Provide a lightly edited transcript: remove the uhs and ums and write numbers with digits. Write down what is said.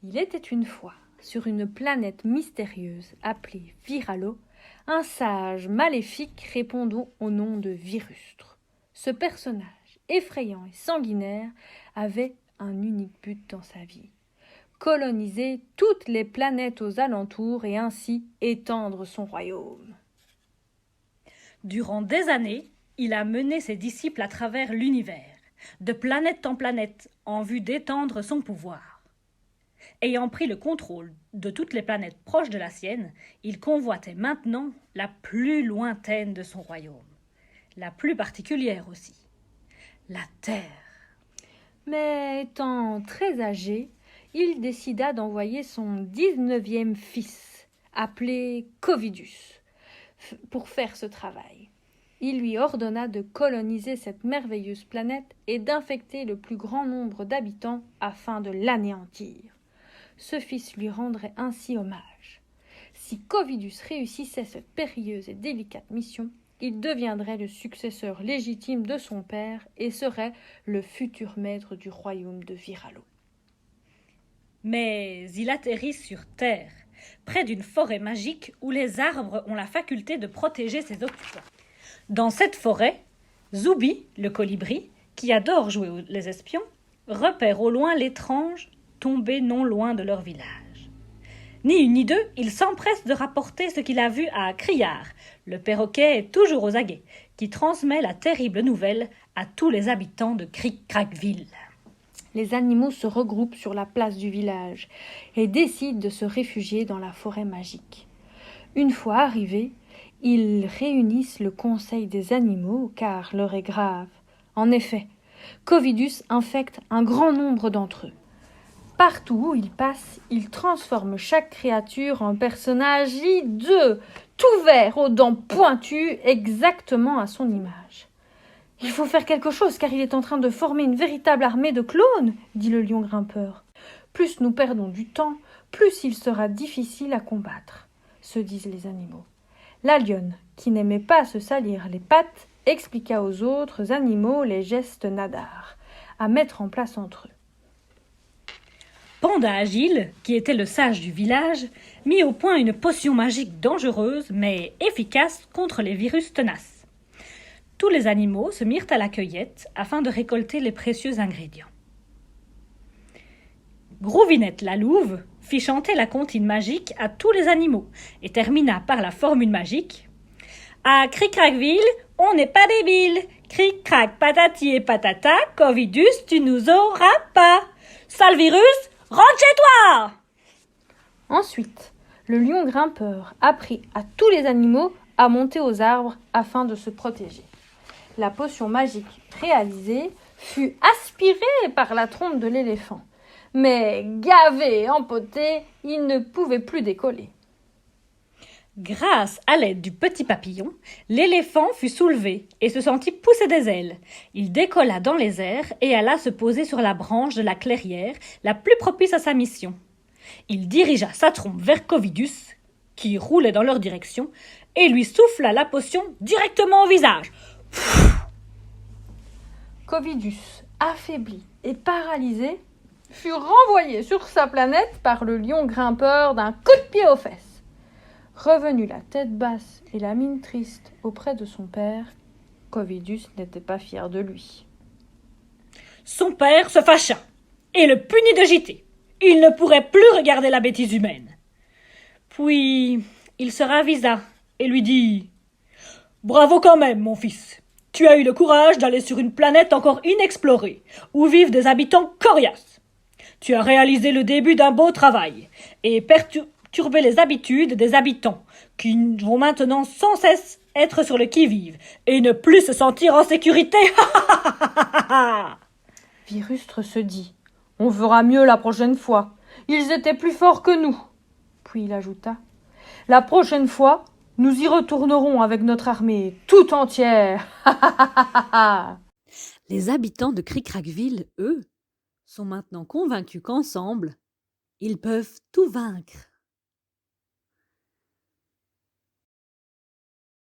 Il était une fois, sur une planète mystérieuse appelée Viralo, un sage maléfique répondant au nom de Virustre. Ce personnage, effrayant et sanguinaire, avait un unique but dans sa vie: coloniser toutes les planètes aux alentours et ainsi étendre son royaume. Durant des années, il a mené ses disciples à travers l'univers, de planète en planète, en vue d'étendre son pouvoir. Ayant pris le contrôle de toutes les planètes proches de la sienne, il convoitait maintenant la plus lointaine de son royaume, la plus particulière aussi, la Terre. Mais étant très âgé, il décida d'envoyer son 19e fils, appelé Covidus, pour faire ce travail. Il lui ordonna de coloniser cette merveilleuse planète et d'infecter le plus grand nombre d'habitants afin de l'anéantir. Ce fils lui rendrait ainsi hommage. Si Covidus réussissait cette périlleuse et délicate mission, il deviendrait le successeur légitime de son père et serait le futur maître du royaume de Viralo. Mais il atterrit sur Terre, près d'une forêt magique où les arbres ont la faculté de protéger ses occupants. Dans cette forêt, Zoubi, le colibri, qui adore jouer les espions, repère au loin l'étrange tombé non loin de leur village. Ni une ni deux, il s'empresse de rapporter ce qu'il a vu à Criard, le perroquet toujours aux aguets, qui transmet la terrible nouvelle à tous les habitants de Cric-Crac-Ville. Les animaux se regroupent sur la place du village et décident de se réfugier dans la forêt magique. Une fois arrivés, ils réunissent le conseil des animaux car l'heure est grave. En effet, Covidus infecte un grand nombre d'entre eux. Partout où il passe, il transforme chaque créature en personnage hideux, tout vert, aux dents pointues, exactement à son image. « Il faut faire quelque chose, car il est en train de former une véritable armée de clones, » dit le lion grimpeur. « Plus nous perdons du temps, plus il sera difficile à combattre, » se disent les animaux. La lionne, qui n'aimait pas se salir les pattes, expliqua aux autres animaux les gestes nadars à mettre en place entre eux. Panda Agile, qui était le sage du village, mit au point une potion magique dangereuse mais efficace contre les virus tenaces. Tous les animaux se mirent à la cueillette afin de récolter les précieux ingrédients. Grouvinette la louve fit chanter la comptine magique à tous les animaux et termina par la formule magique. À Cric-Crac-Ville, on n'est pas débile. Cric-Crac, patati et patata, Covidus, tu nous auras pas. Sale virus, rentre chez toi! Ensuite, le lion grimpeur apprit à tous les animaux à monter aux arbres afin de se protéger. La potion magique réalisée fut aspirée par la trompe de l'éléphant. Mais gavé et empoté, il ne pouvait plus décoller. Grâce à l'aide du petit papillon, l'éléphant fut soulevé et se sentit pousser des ailes. Il décolla dans les airs et alla se poser sur la branche de la clairière la plus propice à sa mission. Il dirigea sa trompe vers Covidus, qui roulait dans leur direction, et lui souffla la potion directement au visage. Covidus, affaibli et paralysé, fut renvoyé sur sa planète par le lion grimpeur d'un coup de pied aux fesses. Revenu la tête basse et la mine triste auprès de son père, Covidus n'était pas fier de lui. Son père se fâcha et le punit de gîter. Il ne pourrait plus regarder la bêtise humaine. Puis il se ravisa et lui dit « Bravo quand même, mon fils. Tu as eu le courage d'aller sur une planète encore inexplorée, où vivent des habitants coriaces. Tu as réalisé le début d'un beau travail et perturbé les habitudes des habitants, qui vont maintenant sans cesse être sur le qui-vive et ne plus se sentir en sécurité. » Virustre se dit « On fera mieux la prochaine fois. Ils étaient plus forts que nous. » Puis il ajouta « La prochaine fois, nous y retournerons avec notre armée tout entière. » Les habitants de Cric-Crac-Ville, eux, sont maintenant convaincus qu'ensemble, ils peuvent tout vaincre.